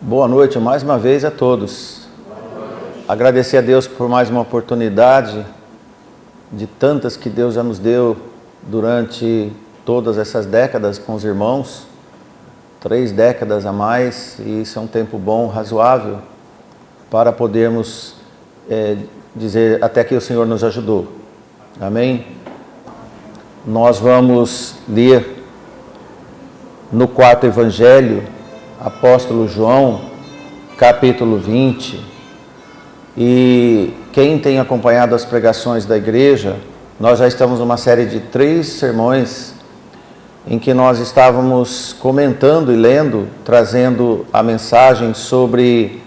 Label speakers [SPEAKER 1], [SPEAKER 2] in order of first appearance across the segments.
[SPEAKER 1] Boa noite mais uma vez a todos. Agradecer a Deus por mais uma oportunidade de tantas que Deus já nos deu durante todas essas décadas com os irmãos. 3 décadas a mais, e isso é um tempo bom, razoável, para podermos dizer até que o Senhor nos ajudou. Amém? Nós vamos ler no 4º Evangelho, Apóstolo João, capítulo 20, e quem tem acompanhado as pregações da igreja, nós já estamos numa série de 3 sermões em que nós estávamos comentando e lendo, trazendo a mensagem sobre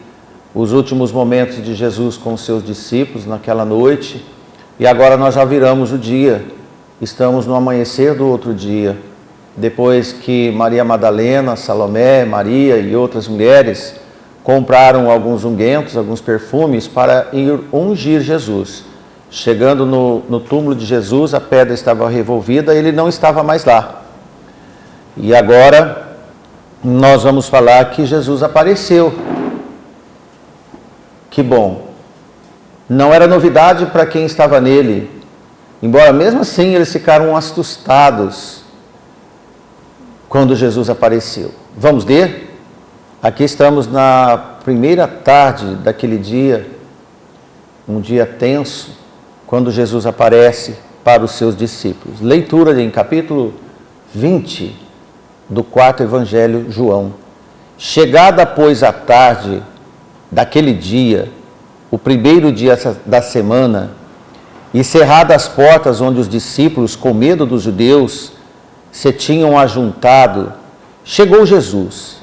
[SPEAKER 1] os últimos momentos de Jesus com os seus discípulos naquela noite, e agora nós já viramos o dia, estamos no amanhecer do outro dia, depois que Maria Madalena, Salomé, Maria e outras mulheres compraram alguns ungüentos, alguns perfumes para ir ungir Jesus. Chegando no túmulo de Jesus, a pedra estava revolvida, ele não estava mais lá. E agora nós vamos falar que Jesus apareceu. Que bom! Não era novidade para quem estava nele, embora mesmo assim eles ficaram assustados quando Jesus apareceu. Vamos ler? Aqui estamos na primeira tarde daquele dia, um dia tenso, quando Jesus aparece para os seus discípulos. Leitura em capítulo 20 do 4º Evangelho João. Chegada, pois, a tarde daquele dia, o primeiro dia da semana, e cerradas as portas onde os discípulos, com medo dos judeus, se tinham ajuntado, chegou Jesus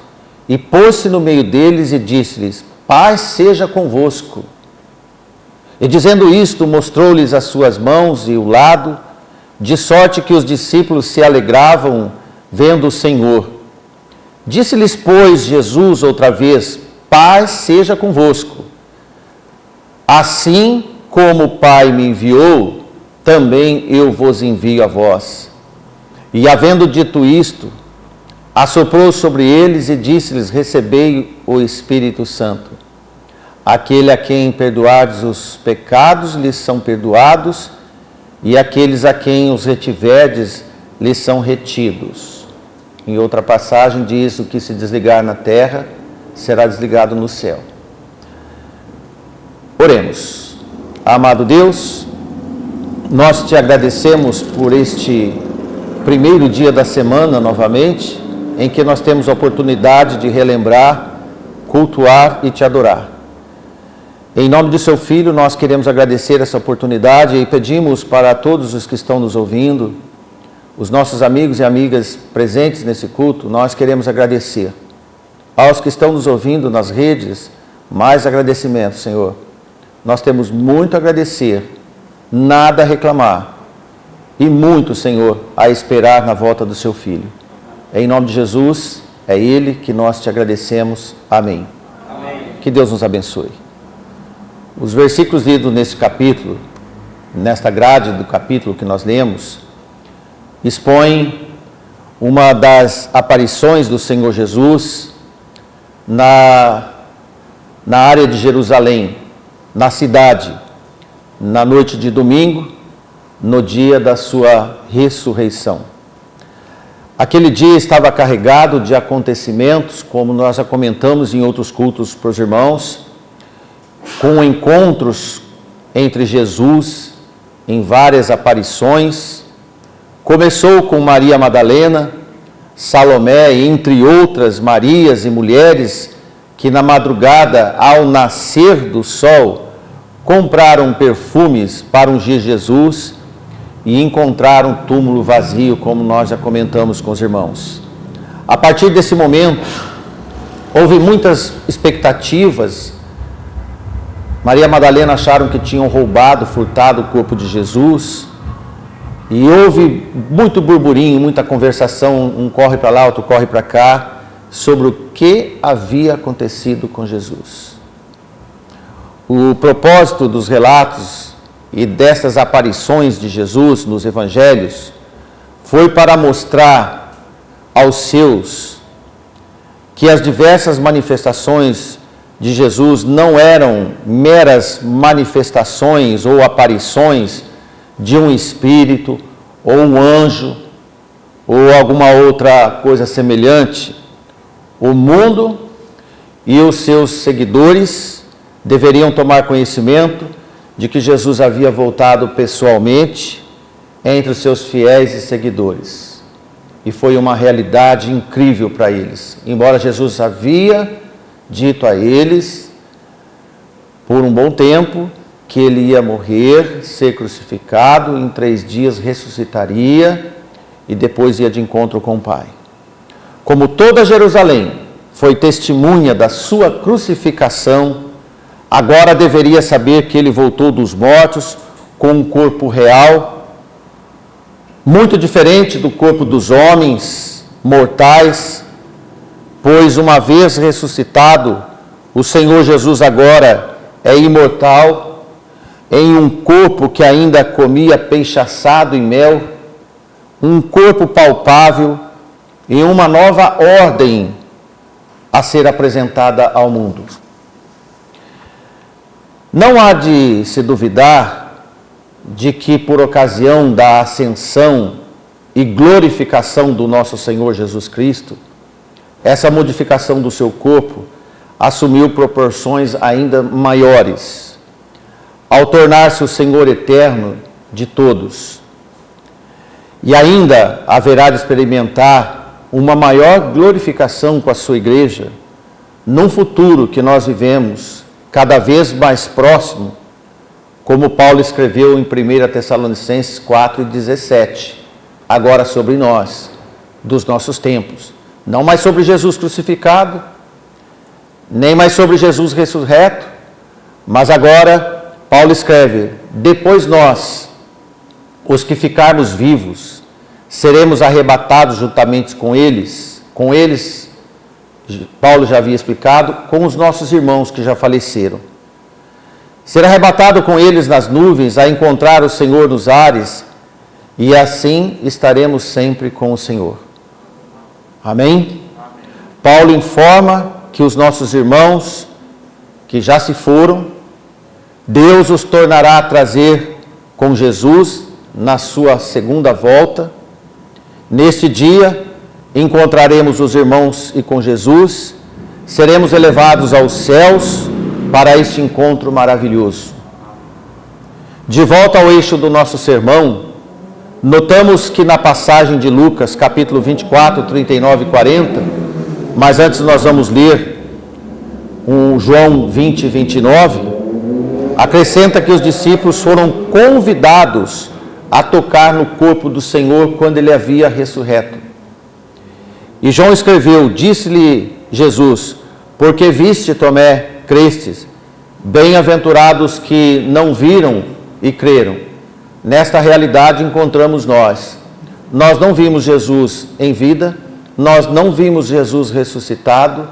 [SPEAKER 1] e pôs-se no meio deles e disse-lhes: paz seja convosco. E dizendo isto, mostrou-lhes as suas mãos e o lado, de sorte que os discípulos se alegravam vendo o Senhor. Disse-lhes, pois, Jesus outra vez: paz seja convosco. Assim como o Pai me enviou, também eu vos envio a vós. E havendo dito isto, assoprou sobre eles e disse-lhes: recebei o Espírito Santo. Aquele a quem perdoardes os pecados, lhes são perdoados, e aqueles a quem os retiverdes, lhes são retidos. Em outra passagem diz: o que se desligar na terra, será desligado no céu. Oremos. Amado Deus, nós te agradecemos por este primeiro dia da semana novamente, em que nós temos a oportunidade de relembrar, cultuar e te adorar. Em nome de seu Filho, nós queremos agradecer essa oportunidade e pedimos para todos os que estão nos ouvindo, os nossos amigos e amigas presentes nesse culto, nós queremos agradecer. Aos que estão nos ouvindo nas redes, mais agradecimento, Senhor. Nós temos muito a agradecer, nada a reclamar. E muito, Senhor, a esperar na volta do seu Filho. Em nome de Jesus, é Ele que nós te agradecemos. Amém. Amém. Que Deus nos abençoe. Os versículos lidos nesse capítulo, nesta grade do capítulo que nós lemos, expõem uma das aparições do Senhor Jesus na área de Jerusalém, na cidade, na noite de domingo, no dia da sua ressurreição. Aquele dia estava carregado de acontecimentos, como nós já comentamos em outros cultos para os irmãos, com encontros entre Jesus em várias aparições. Começou com Maria Madalena, Salomé, entre outras Marias e mulheres que na madrugada, ao nascer do sol, compraram perfumes para ungir Jesus e encontraram um túmulo vazio, como nós já comentamos com os irmãos. A partir desse momento, houve muitas expectativas. Maria Madalena acharam que tinham roubado, furtado o corpo de Jesus, e houve muito burburinho, muita conversação, um corre para lá, outro corre para cá, sobre o que havia acontecido com Jesus. O propósito dos relatos e destas aparições de Jesus nos evangelhos foi para mostrar aos seus que as diversas manifestações de Jesus não eram meras manifestações ou aparições de um espírito ou um anjo ou alguma outra coisa semelhante. O mundo e os seus seguidores deveriam tomar conhecimento de que Jesus havia voltado pessoalmente entre os seus fiéis e seguidores. E foi uma realidade incrível para eles. Embora Jesus havia dito a eles, por um bom tempo, que ele ia morrer, ser crucificado, em 3 dias ressuscitaria e depois ia de encontro com o Pai. Como toda Jerusalém foi testemunha da sua crucificação, agora deveria saber que ele voltou dos mortos com um corpo real, muito diferente do corpo dos homens mortais, pois uma vez ressuscitado, o Senhor Jesus agora é imortal, em um corpo que ainda comia peixe assado e mel, um corpo palpável e uma nova ordem a ser apresentada ao mundo. Não há de se duvidar de que, por ocasião da ascensão e glorificação do nosso Senhor Jesus Cristo, essa modificação do seu corpo assumiu proporções ainda maiores, ao tornar-se o Senhor eterno de todos. E ainda haverá de experimentar uma maior glorificação com a sua igreja, num futuro que nós vivemos cada vez mais próximo, como Paulo escreveu em 1 Tessalonicenses 4:17, agora sobre nós, dos nossos tempos. Não mais sobre Jesus crucificado, nem mais sobre Jesus ressurreto, mas agora, Paulo escreve, depois nós, os que ficarmos vivos, seremos arrebatados juntamente com eles, Paulo já havia explicado, com os nossos irmãos que já faleceram. Ser arrebatado com eles nas nuvens, a encontrar o Senhor nos ares, e assim estaremos sempre com o Senhor. Amém? Amém. Paulo informa que os nossos irmãos, que já se foram, Deus os tornará a trazer com Jesus na sua segunda volta. Neste dia, encontraremos os irmãos e com Jesus, seremos elevados aos céus para este encontro maravilhoso. De volta ao eixo do nosso sermão, notamos que na passagem de Lucas, capítulo 24, 39 e 40, mas antes nós vamos ler João 20 e 29, acrescenta que os discípulos foram convidados a tocar no corpo do Senhor quando ele havia ressurreto. E João escreveu, disse-lhe Jesus, porque viste, Tomé, crestes, bem-aventurados que não viram e creram. Nesta realidade encontramos nós. Nós não vimos Jesus em vida, nós não vimos Jesus ressuscitado,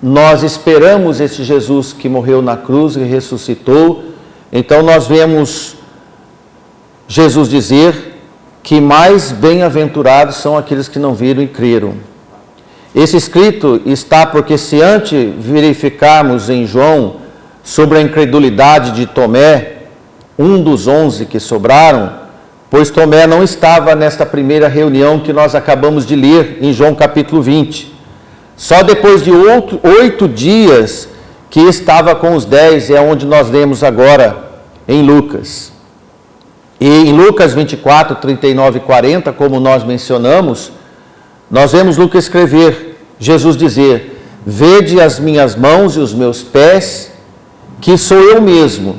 [SPEAKER 1] nós esperamos esse Jesus que morreu na cruz e ressuscitou. Então nós vemos Jesus dizer que mais bem-aventurados são aqueles que não viram e creram. Esse escrito está porque se antes verificarmos em João sobre a incredulidade de Tomé, um dos 11 que sobraram, pois Tomé não estava nesta primeira reunião que nós acabamos de ler em João capítulo 20. Só depois de 8 dias que estava com os 10, é onde nós lemos agora em Lucas. E em Lucas 24, 39 e 40, como nós mencionamos, nós vemos Lucas escrever, Jesus dizer, vede as minhas mãos e os meus pés, que sou eu mesmo.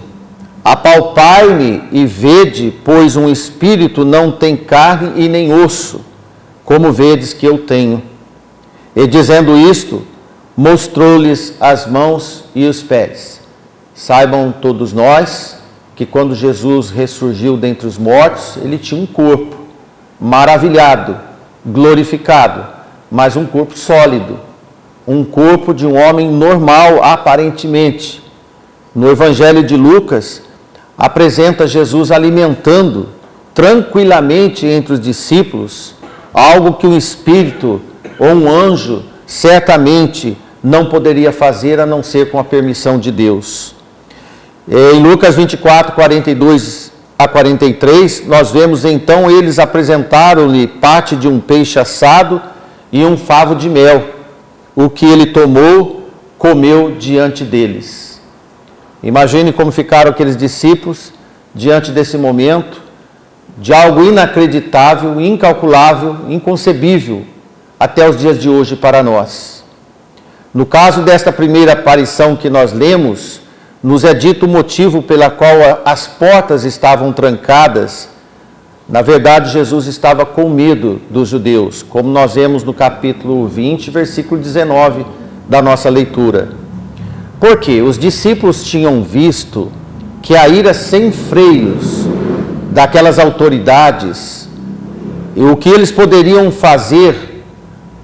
[SPEAKER 1] Apalpai-me e vede, pois um espírito não tem carne e nem osso, como vedes que eu tenho. E dizendo isto, mostrou-lhes as mãos e os pés. Saibam todos nós que quando Jesus ressurgiu dentre os mortos, ele tinha um corpo maravilhado, glorificado, mas um corpo sólido, um corpo de um homem normal, aparentemente. No Evangelho de Lucas, apresenta Jesus alimentando tranquilamente entre os discípulos algo que um espírito ou um anjo certamente não poderia fazer a não ser com a permissão de Deus. Em Lucas 24, 42 a 43, nós vemos então eles apresentaram-lhe parte de um peixe assado e um favo de mel, o que ele tomou, comeu diante deles. Imagine como ficaram aqueles discípulos diante desse momento, de algo inacreditável, incalculável, inconcebível, até os dias de hoje para nós. No caso desta primeira aparição que nós lemos, nos é dito o motivo pela qual as portas estavam trancadas. Na verdade, Jesus estava com medo dos judeus, como nós vemos no capítulo 20, versículo 19 da nossa leitura. Porque os discípulos tinham visto que a ira sem freios daquelas autoridades e o que eles poderiam fazer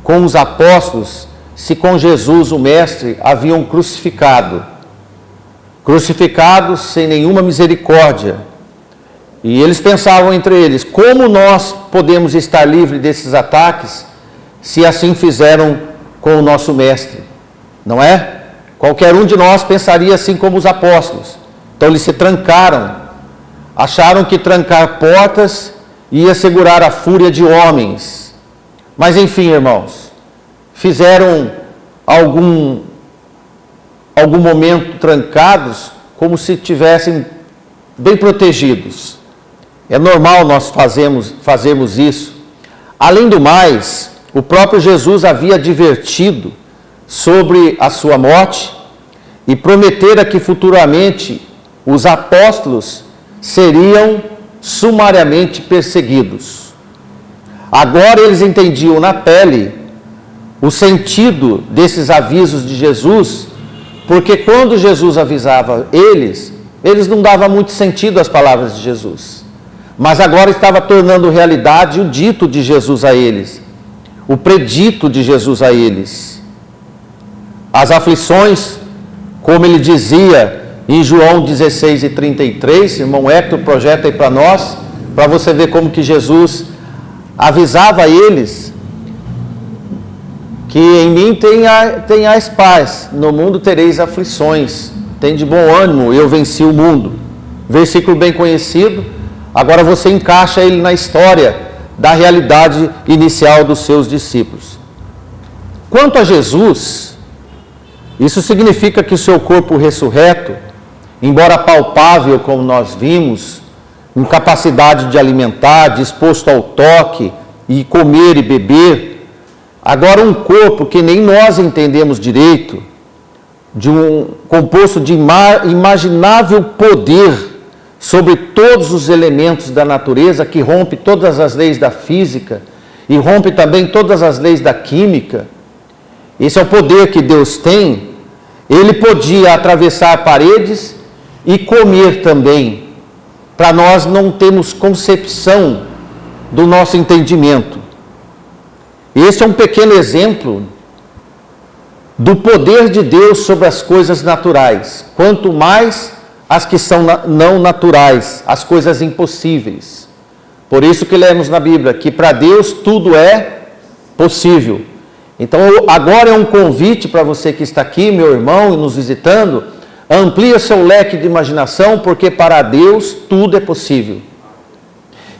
[SPEAKER 1] com os apóstolos se com Jesus, o Mestre, haviam crucificados sem nenhuma misericórdia. E eles pensavam entre eles, como nós podemos estar livres desses ataques se assim fizeram com o nosso Mestre? Não é? Qualquer um de nós pensaria assim como os apóstolos. Então eles se trancaram, acharam que trancar portas ia segurar a fúria de homens. Mas enfim, irmãos, fizeram algum momento trancados como se estivessem bem protegidos. É normal nós fazermos isso. Além do mais, o próprio Jesus havia advertido sobre a sua morte e prometera que futuramente os apóstolos seriam sumariamente perseguidos. Agora eles entendiam na pele o sentido desses avisos de Jesus, porque quando Jesus avisava eles não davam muito sentido às palavras de Jesus. Mas agora estava tornando realidade o dito de Jesus a eles, o predito de Jesus a eles. As aflições, como ele dizia em João 16 e 33, irmão Hector projeta aí para nós, para você ver como que Jesus avisava a eles que em mim tenhais paz, no mundo tereis aflições, tem de bom ânimo, eu venci o mundo. Versículo bem conhecido, agora você encaixa ele na história da realidade inicial dos seus discípulos. Quanto a Jesus, isso significa que o seu corpo ressurreto, embora palpável como nós vimos, incapacidade de alimentar, disposto ao toque e comer e beber, agora um corpo que nem nós entendemos direito, composto de imaginável poder sobre todos os elementos da natureza, que rompe todas as leis da física e rompe também todas as leis da química. Esse é o poder que Deus tem. Ele podia atravessar paredes e comer também, para nós não termos concepção do nosso entendimento. Este é um pequeno exemplo do poder de Deus sobre as coisas naturais, quanto mais as que são não naturais, as coisas impossíveis. Por isso que lemos na Bíblia que para Deus tudo é possível. Então agora é um convite para você que está aqui, meu irmão, e nos visitando, amplie seu leque de imaginação, porque para Deus tudo é possível.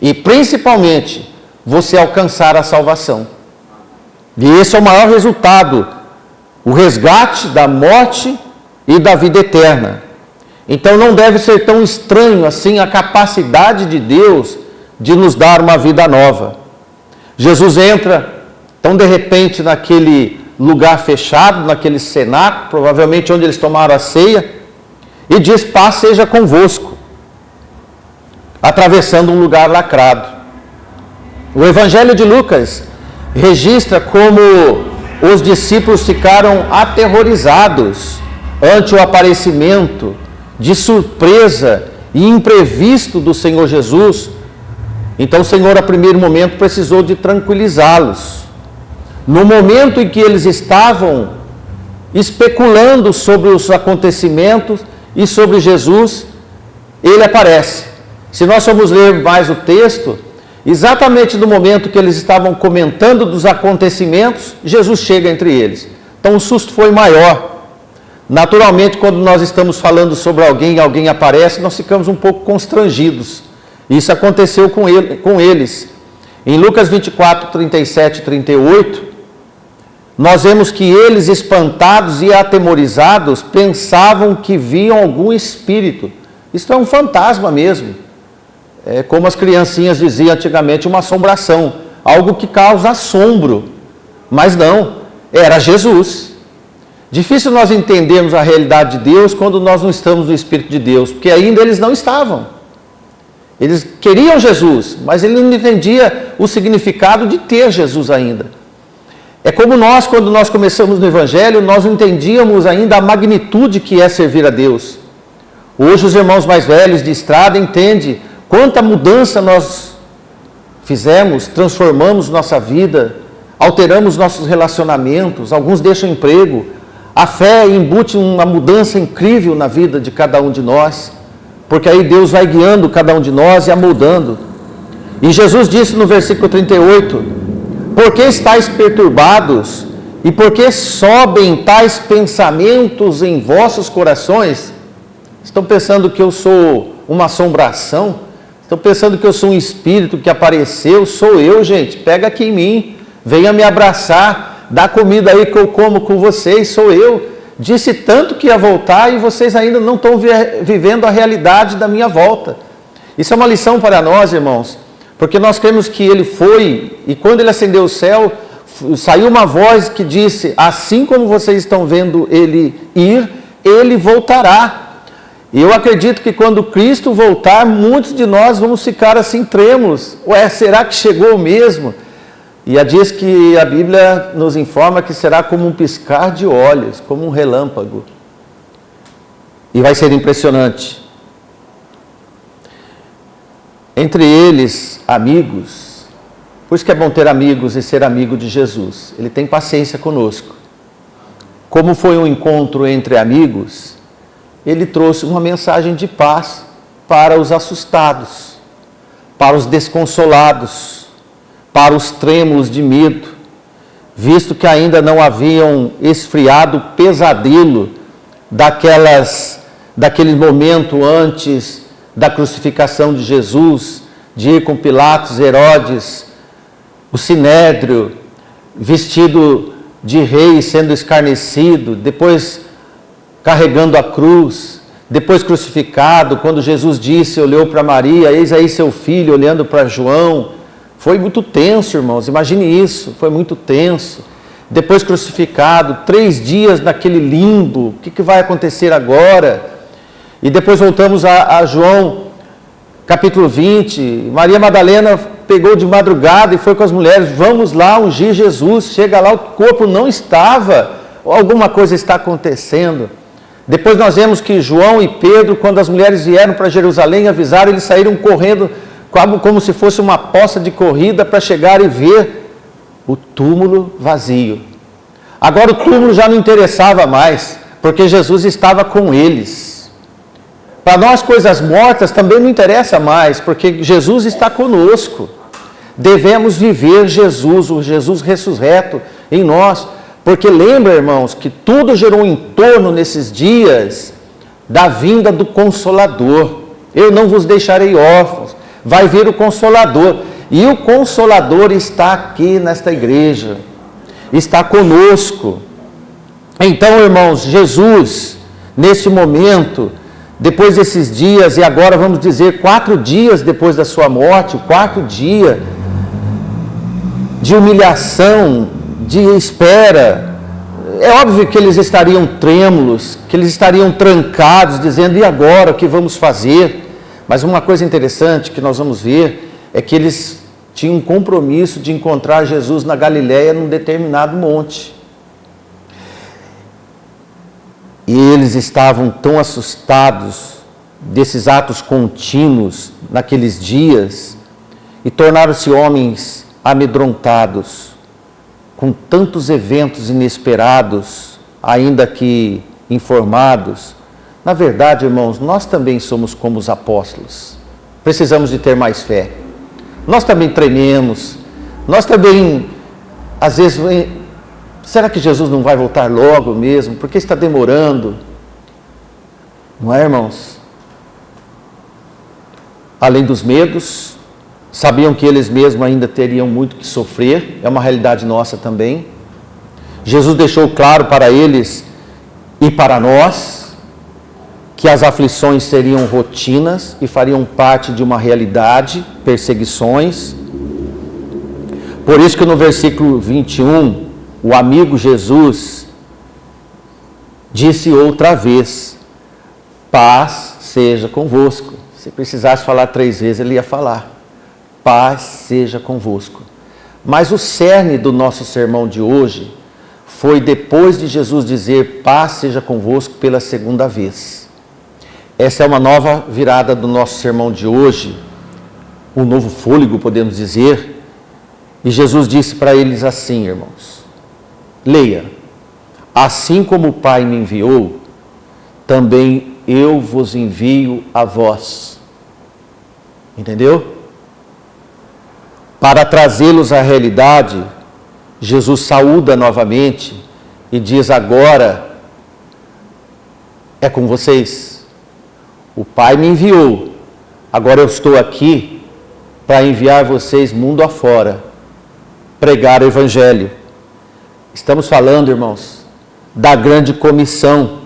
[SPEAKER 1] E principalmente, você alcançar a salvação. E esse é o maior resultado, o resgate da morte e da vida eterna. Então não deve ser tão estranho assim a capacidade de Deus de nos dar uma vida nova. Jesus entra, então de repente naquele lugar fechado, naquele cenáculo, provavelmente onde eles tomaram a ceia, e diz: paz seja convosco, atravessando um lugar lacrado. O Evangelho de Lucas registra como os discípulos ficaram aterrorizados ante o aparecimento de surpresa e imprevisto do Senhor Jesus. Então o Senhor, a primeiro momento, precisou de tranquilizá-los. No momento em que eles estavam especulando sobre os acontecimentos e sobre Jesus, ele aparece. Se nós formos ler mais o texto, Exatamente no momento que eles estavam comentando dos acontecimentos, Jesus chega entre eles. Então o susto foi maior. Naturalmente, quando nós estamos falando sobre alguém e alguém aparece, nós ficamos um pouco constrangidos. Isso aconteceu com eles. Em Lucas 24, 37 e 38, nós vemos que eles, espantados e atemorizados, pensavam que viam algum espírito. Isso é um fantasma mesmo. É como as criancinhas diziam antigamente, uma assombração. Algo que causa assombro. Mas não, era Jesus. Difícil nós entendermos a realidade de Deus quando nós não estamos no Espírito de Deus, porque ainda eles não estavam. Eles queriam Jesus, mas ele não entendia o significado de ter Jesus ainda. É como nós, quando nós começamos no Evangelho, nós não entendíamos ainda a magnitude que é servir a Deus. Hoje os irmãos mais velhos de estrada entendem quanta mudança nós fizemos, transformamos nossa vida, alteramos nossos relacionamentos, alguns deixam emprego. A fé embute uma mudança incrível na vida de cada um de nós, porque aí Deus vai guiando cada um de nós e amoldando. E Jesus disse no versículo 38, por que estáis perturbados e por que sobem tais pensamentos em vossos corações? Estão pensando que eu sou uma assombração? Estão pensando que eu sou um espírito que apareceu? Sou eu, gente, pega aqui em mim, venha me abraçar. Dá comida aí que eu como com vocês, sou eu. Disse tanto que ia voltar e vocês ainda não estão vivendo a realidade da minha volta. Isso é uma lição para nós, irmãos, porque nós cremos que ele foi, e quando ele ascendeu o céu, saiu uma voz que disse, assim como vocês estão vendo ele ir, ele voltará. E eu acredito que quando Cristo voltar, muitos de nós vamos ficar assim trêmulos. Ué, será que chegou mesmo? E diz que a Bíblia nos informa que será como um piscar de olhos, como um relâmpago. E vai ser impressionante. Entre eles, amigos. Por isso que é bom ter amigos e ser amigo de Jesus. Ele tem paciência conosco. Como foi um encontro entre amigos, ele trouxe uma mensagem de paz para os assustados, para os desconsolados, para os trêmulos de medo, visto que ainda não haviam esfriado o pesadelo daquele momento antes da crucificação de Jesus, de ir com Pilatos, Herodes, o Sinédrio, vestido de rei, sendo escarnecido, depois carregando a cruz, depois crucificado, quando Jesus disse, olhou para Maria, eis aí seu filho, olhando para João. Foi muito tenso, irmãos, imagine isso, foi muito tenso. Depois crucificado, 3 dias naquele limbo, o que vai acontecer agora? E depois voltamos a João, capítulo 20, Maria Madalena pegou de madrugada e foi com as mulheres, vamos lá ungir Jesus, chega lá, o corpo não estava, alguma coisa está acontecendo. Depois nós vemos que João e Pedro, quando as mulheres vieram para Jerusalém, avisaram, eles saíram correndo, como se fosse uma poça de corrida para chegar e ver o túmulo vazio. Agora o túmulo já não interessava mais, porque Jesus estava com eles. Para nós coisas mortas também não interessa mais, porque Jesus está conosco. Devemos viver Jesus, o Jesus ressurreto em nós, porque lembra, irmãos, que tudo gerou em torno nesses dias da vinda do Consolador. Eu não vos deixarei órfãos. Vai vir o Consolador, e o Consolador está aqui nesta igreja, está conosco. Então, irmãos, Jesus, neste momento, depois desses dias, e agora vamos dizer 4 dias depois da sua morte, o 4º dia de humilhação, de espera, é óbvio que eles estariam trêmulos, que eles estariam trancados, dizendo, e agora, o que vamos fazer? Mas uma coisa interessante que nós vamos ver é que eles tinham um compromisso de encontrar Jesus na Galileia num determinado monte. E eles estavam tão assustados desses atos contínuos naqueles dias e tornaram-se homens amedrontados com tantos eventos inesperados, ainda que informados. Na verdade, irmãos, nós também somos como os apóstolos. Precisamos de ter mais fé. Nós também trememos. Nós também, às vezes, será que Jesus não vai voltar logo mesmo? Por que está demorando? Não é, irmãos? Além dos medos, sabiam que eles mesmos ainda teriam muito que sofrer. É uma realidade nossa também. Jesus deixou claro para eles e para nós que as aflições seriam rotinas e fariam parte de uma realidade, perseguições. Por isso que no versículo 21, o amigo Jesus disse outra vez: paz seja convosco. Se precisasse falar 3 vezes, ele ia falar: paz seja convosco. Mas o cerne do nosso sermão de hoje foi depois de Jesus dizer paz seja convosco pela 2ª vez. Essa é uma nova virada do nosso sermão de hoje, um novo fôlego, podemos dizer. E Jesus disse para eles assim, irmãos: leia: assim como o Pai me enviou, também eu vos envio a vós. Entendeu? Para trazê-los à realidade, Jesus saúda novamente e diz: agora é com vocês. O Pai me enviou, agora eu estou aqui para enviar vocês mundo afora, pregar o Evangelho. Estamos falando, irmãos, da grande comissão,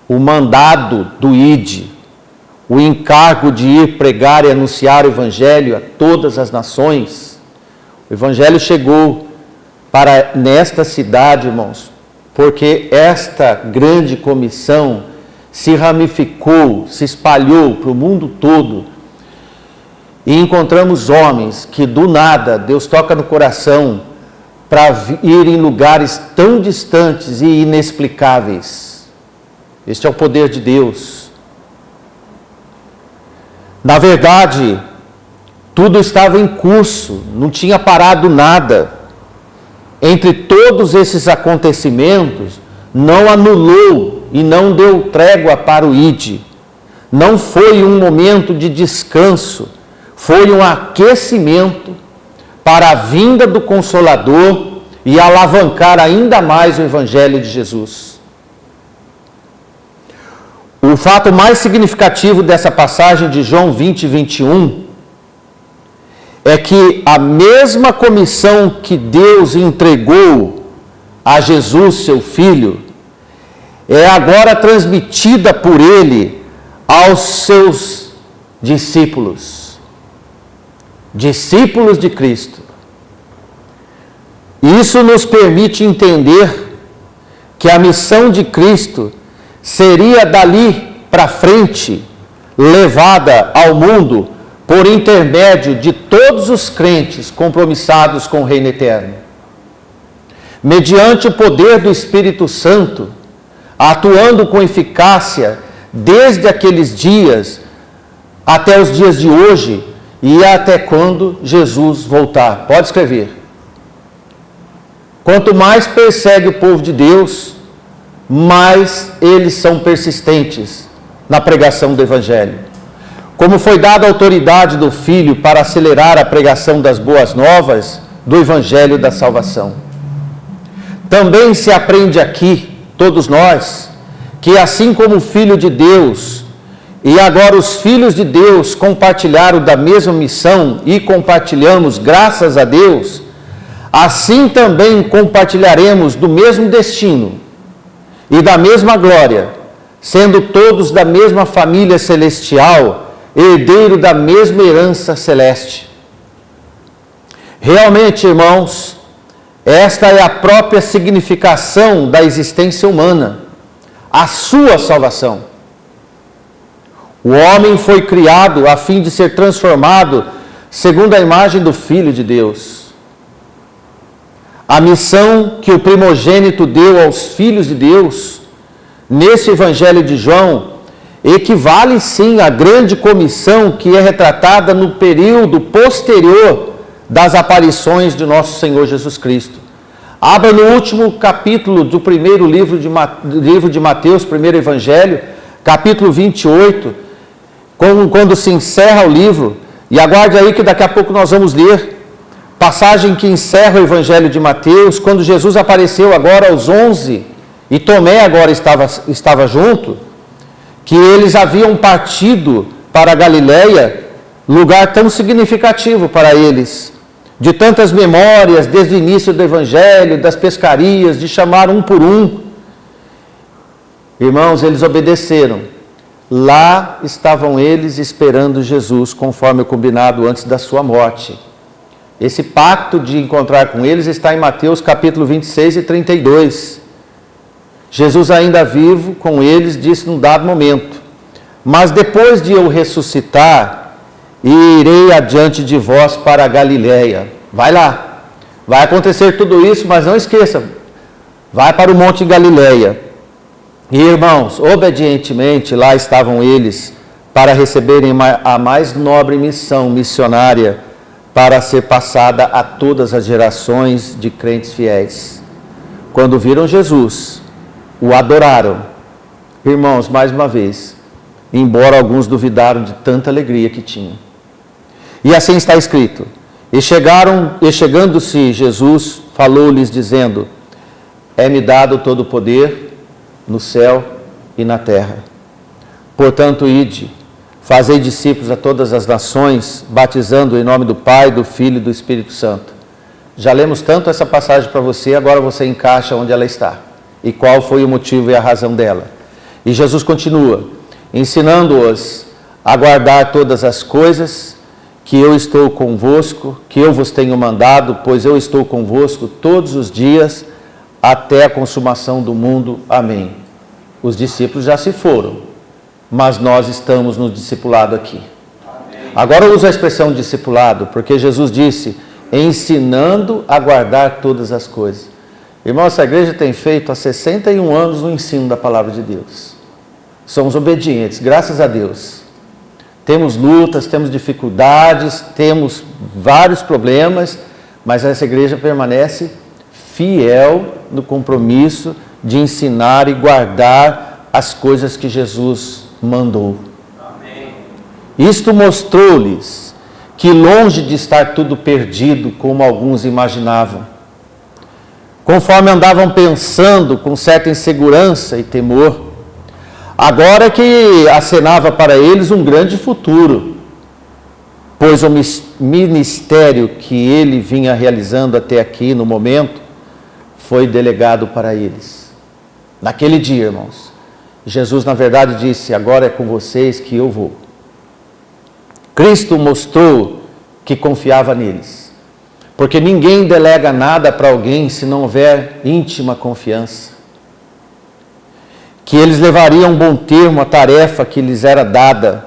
[SPEAKER 1] o mandado do ID, o encargo de ir pregar e anunciar o Evangelho a todas as nações. O Evangelho chegou para nesta cidade, irmãos, porque esta grande comissão se ramificou, se espalhou para o mundo todo. E encontramos homens que do nada Deus toca no coração para ir em lugares tão distantes e inexplicáveis. Este é o poder de Deus. Na verdade, tudo estava em curso, não tinha parado nada. Entre todos esses acontecimentos, não anulou e não deu trégua para o ID. Não foi um momento de descanso, foi um aquecimento para a vinda do Consolador e alavancar ainda mais o Evangelho de Jesus. O fato mais significativo dessa passagem de João 20, 21 é que a mesma comissão que Deus entregou a Jesus, seu Filho, é agora transmitida por Ele aos seus discípulos. Discípulos de Cristo. Isso nos permite entender que a missão de Cristo seria dali para frente levada ao mundo por intermédio de todos os crentes compromissados com o reino eterno. Mediante o poder do Espírito Santo, atuando com eficácia desde aqueles dias até os dias de hoje e até quando Jesus voltar. Pode escrever. Quanto mais persegue o povo de Deus, mais eles são persistentes na pregação do Evangelho. Como foi dada a autoridade do Filho para acelerar a pregação das boas novas do Evangelho da salvação. Também se aprende aqui, todos nós, que assim como o Filho de Deus e agora os filhos de Deus compartilharam da mesma missão e compartilhamos, graças a Deus, assim também compartilharemos do mesmo destino e da mesma glória, sendo todos da mesma família celestial, herdeiro da mesma herança celeste. Realmente, irmãos, esta é a própria significação da existência humana, a sua salvação. O homem foi criado a fim de ser transformado segundo a imagem do Filho de Deus. A missão que o primogênito deu aos filhos de Deus, nesse Evangelho de João, equivale sim à grande comissão que é retratada no período posterior das aparições de nosso Senhor Jesus Cristo. Abra no último capítulo do primeiro livro de Mateus, primeiro Evangelho, capítulo 28, quando se encerra o livro, E aguarde aí que daqui a pouco nós vamos ler passagem que encerra o Evangelho de Mateus, quando Jesus apareceu agora aos 11, e Tomé agora estava junto, que eles haviam partido para a Galileia, lugar tão significativo para eles, de tantas memórias, desde o início do Evangelho, das pescarias, de chamar um por um. Irmãos, eles obedeceram. Lá estavam eles esperando Jesus, conforme o combinado antes da sua morte. Esse pacto de encontrar com eles está em Mateus capítulo 26 e 32. Jesus ainda vivo com eles disse num dado momento: mas depois de eu ressuscitar, irei adiante de vós para a Galileia. Vai lá, vai acontecer tudo isso, mas não esqueça, vai para o Monte Galileia. E irmãos, obedientemente lá estavam eles para receberem a mais nobre missão missionária para ser passada a todas as gerações de crentes fiéis. Quando viram Jesus, o adoraram. Irmãos, mais uma vez, embora alguns duvidaram de tanta alegria que tinham. E assim está escrito: e chegando-se Jesus, falou-lhes dizendo: é-me dado todo o poder no céu e na terra. Portanto, ide, fazei discípulos a todas as nações, batizando em nome do Pai, do Filho e do Espírito Santo. Já lemos tanto essa passagem para você, agora você encaixa onde ela está. E qual foi o motivo e a razão dela. E Jesus continua, ensinando-os a guardar todas as coisas que eu estou convosco, que eu vos tenho mandado, pois eu estou convosco todos os dias, até a consumação do mundo. Amém. Os discípulos já se foram, mas nós estamos no discipulado aqui. Amém. Agora eu uso a expressão discipulado, porque Jesus disse, ensinando a guardar todas as coisas. Irmão, essa igreja tem feito há 61 anos o ensino da palavra de Deus. Somos obedientes, graças a Deus. Temos lutas, temos dificuldades, temos vários problemas, mas essa igreja permanece fiel no compromisso de ensinar e guardar as coisas que Jesus mandou. Amém. Isto mostrou-lhes que longe de estar tudo perdido, como alguns imaginavam, conforme andavam pensando com certa insegurança e temor, agora que acenava para eles um grande futuro, pois o ministério que ele vinha realizando até aqui no momento, foi delegado para eles. Naquele dia, irmãos, Jesus na verdade disse, agora é com vocês que eu vou. Cristo mostrou que confiava neles, porque ninguém delega nada para alguém se não houver íntima confiança. Que eles levariam um bom termo a tarefa que lhes era dada,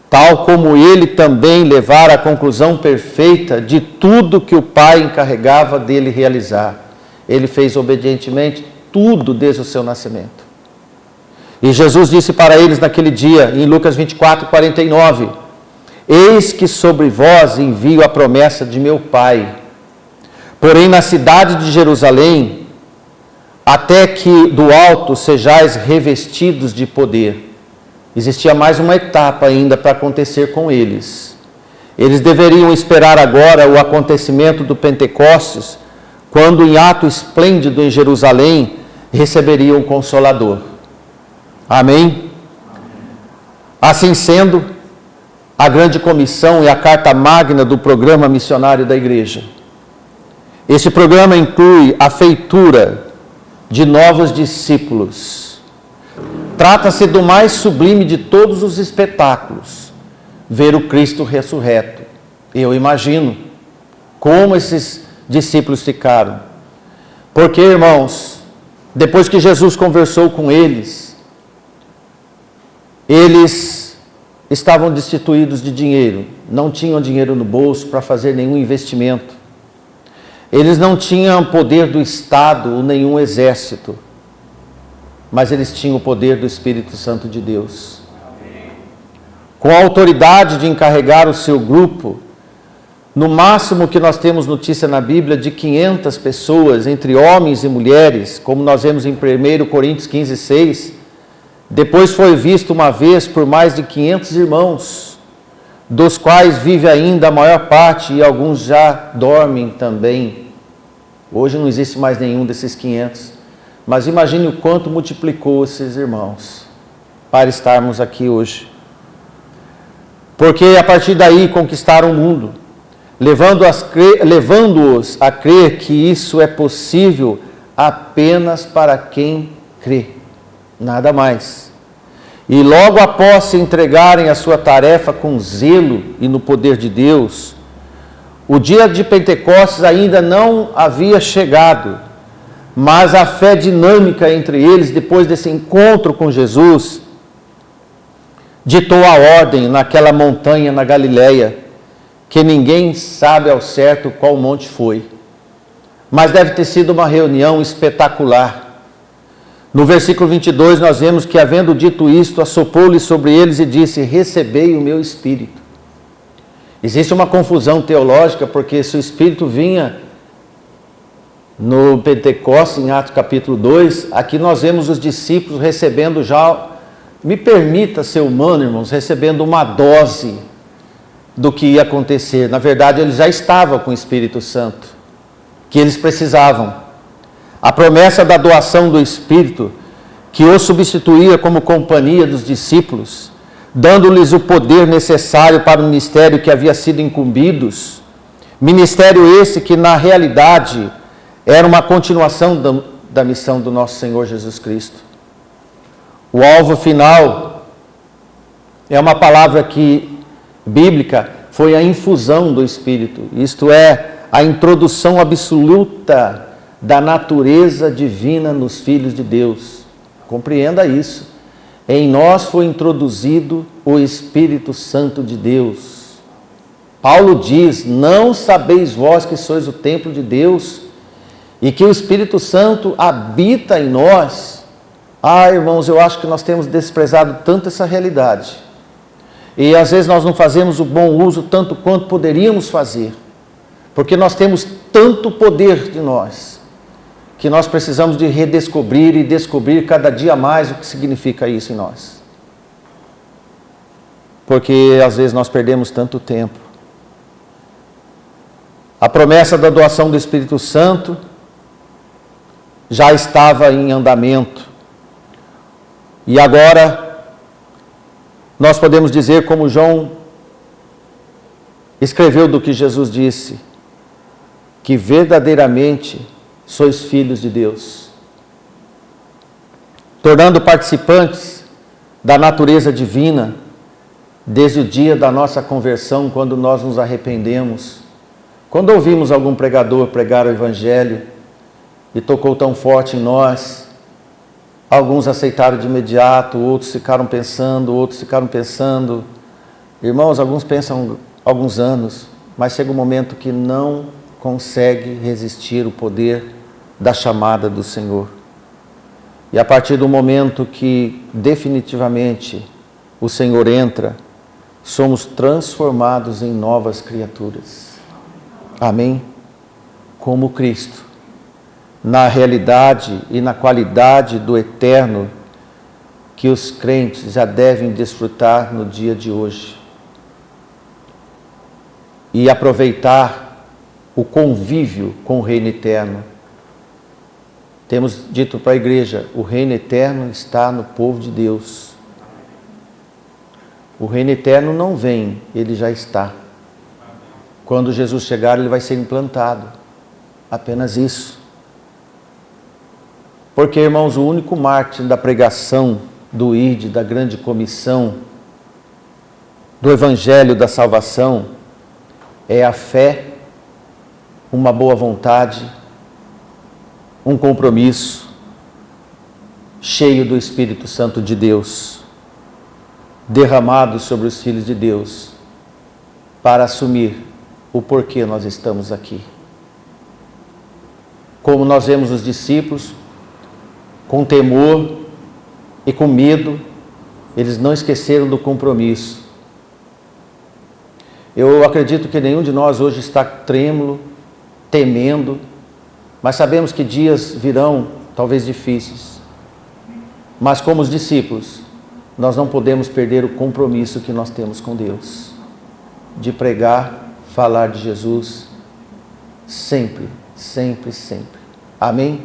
[SPEAKER 1] tal como ele também levara a conclusão perfeita de tudo que o Pai encarregava dele realizar. Ele fez obedientemente tudo desde o seu nascimento. E Jesus disse para eles naquele dia, em Lucas 24, 49, eis que sobre vós envio a promessa de meu Pai. Porém, na cidade de Jerusalém, até que do alto sejais revestidos de poder. Existia mais uma etapa ainda para acontecer com eles. Eles deveriam esperar agora o acontecimento do Pentecostes, quando em ato esplêndido em Jerusalém, receberiam o Consolador. Amém? Assim sendo, a grande comissão e a carta magna do programa missionário da igreja. Este programa inclui a feitura de novos discípulos. Trata-se do mais sublime de todos os espetáculos, ver o Cristo ressurreto. Eu imagino como esses discípulos ficaram. Porque, irmãos, depois que Jesus conversou com eles, eles estavam destituídos de dinheiro, não tinham dinheiro no bolso para fazer nenhum investimento. Eles não tinham poder do Estado ou nenhum exército, mas eles tinham o poder do Espírito Santo de Deus. Com a autoridade de encarregar o seu grupo, no máximo que nós temos notícia na Bíblia de 500 pessoas, entre homens e mulheres, como nós vemos em 1 Coríntios 15, 6, depois foi visto uma vez por mais de 500 irmãos, dos quais vive ainda a maior parte e alguns já dormem também. Hoje não existe mais nenhum desses 500, mas imagine o quanto multiplicou esses irmãos para estarmos aqui hoje. Porque a partir daí conquistaram o mundo, levando-os a crer que isso é possível apenas para quem crê, nada mais. E logo após se entregarem a sua tarefa com zelo e no poder de Deus, o dia de Pentecostes ainda não havia chegado, mas a fé dinâmica entre eles, depois desse encontro com Jesus, ditou a ordem naquela montanha na Galileia, que ninguém sabe ao certo qual monte foi, mas deve ter sido uma reunião espetacular. No versículo 22 nós vemos que, havendo dito isto, assoprou-lhe sobre eles e disse: recebei o meu Espírito. Existe uma confusão teológica, porque se o Espírito vinha no Pentecostes, em Atos capítulo 2, aqui nós vemos os discípulos recebendo já, me permita ser humano, irmãos, recebendo uma dose do que ia acontecer. Na verdade, eles já estavam com o Espírito Santo, que eles precisavam. A promessa da doação do Espírito, que os substituía como companhia dos discípulos, dando-lhes o poder necessário para o ministério que havia sido incumbidos, ministério esse que na realidade era uma continuação da missão do nosso Senhor Jesus Cristo. O alvo final é uma palavra bíblica, foi a infusão do Espírito, isto é, a introdução absoluta da natureza divina nos filhos de Deus. Compreenda isso. Em nós foi introduzido o Espírito Santo de Deus. Paulo diz: não sabeis vós que sois o templo de Deus e que o Espírito Santo habita em nós? Irmãos, eu acho que nós temos desprezado tanto essa realidade. E às vezes nós não fazemos o bom uso tanto quanto poderíamos fazer. Porque nós temos tanto poder de nós, que nós precisamos de redescobrir e descobrir cada dia mais o que significa isso em nós. Porque às vezes nós perdemos tanto tempo. A promessa da doação do Espírito Santo já estava em andamento. E agora nós podemos dizer, como João escreveu do que Jesus disse, que verdadeiramente sois filhos de Deus, tornando participantes da natureza divina desde o dia da nossa conversão, quando nós nos arrependemos. Quando ouvimos algum pregador pregar o Evangelho e tocou tão forte em nós, alguns aceitaram de imediato, outros ficaram pensando. Irmãos, alguns pensam alguns anos, mas chega um momento que não consegue resistir o poder da chamada do Senhor. E a partir do momento que definitivamente o Senhor entra, somos transformados em novas criaturas. Amém? Como Cristo, na realidade e na qualidade do eterno que os crentes já devem desfrutar no dia de hoje. E aproveitar o convívio com o reino eterno. Temos dito para a igreja: o reino eterno está no povo de Deus. O reino eterno não vem, ele já está. Quando Jesus chegar, ele vai ser implantado. Apenas isso. Porque, irmãos, o único marketing da pregação, do ID, da grande comissão, do evangelho da salvação, é a fé, uma boa vontade, um compromisso, cheio do Espírito Santo de Deus, derramado sobre os filhos de Deus, para assumir o porquê nós estamos aqui. Como nós vemos os discípulos, com temor e com medo, eles não esqueceram do compromisso. Eu acredito que nenhum de nós hoje está trêmulo, temendo, mas sabemos que dias virão, talvez difíceis. Mas como os discípulos, nós não podemos perder o compromisso que nós temos com Deus. de pregar, falar de Jesus sempre, sempre, sempre. Amém?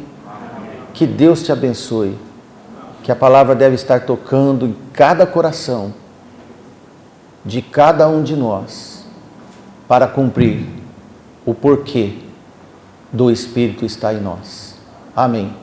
[SPEAKER 1] Que Deus te abençoe. Que a palavra deve estar tocando em cada coração de cada um de nós para cumprir o porquê do Espírito estar em nós. Amém.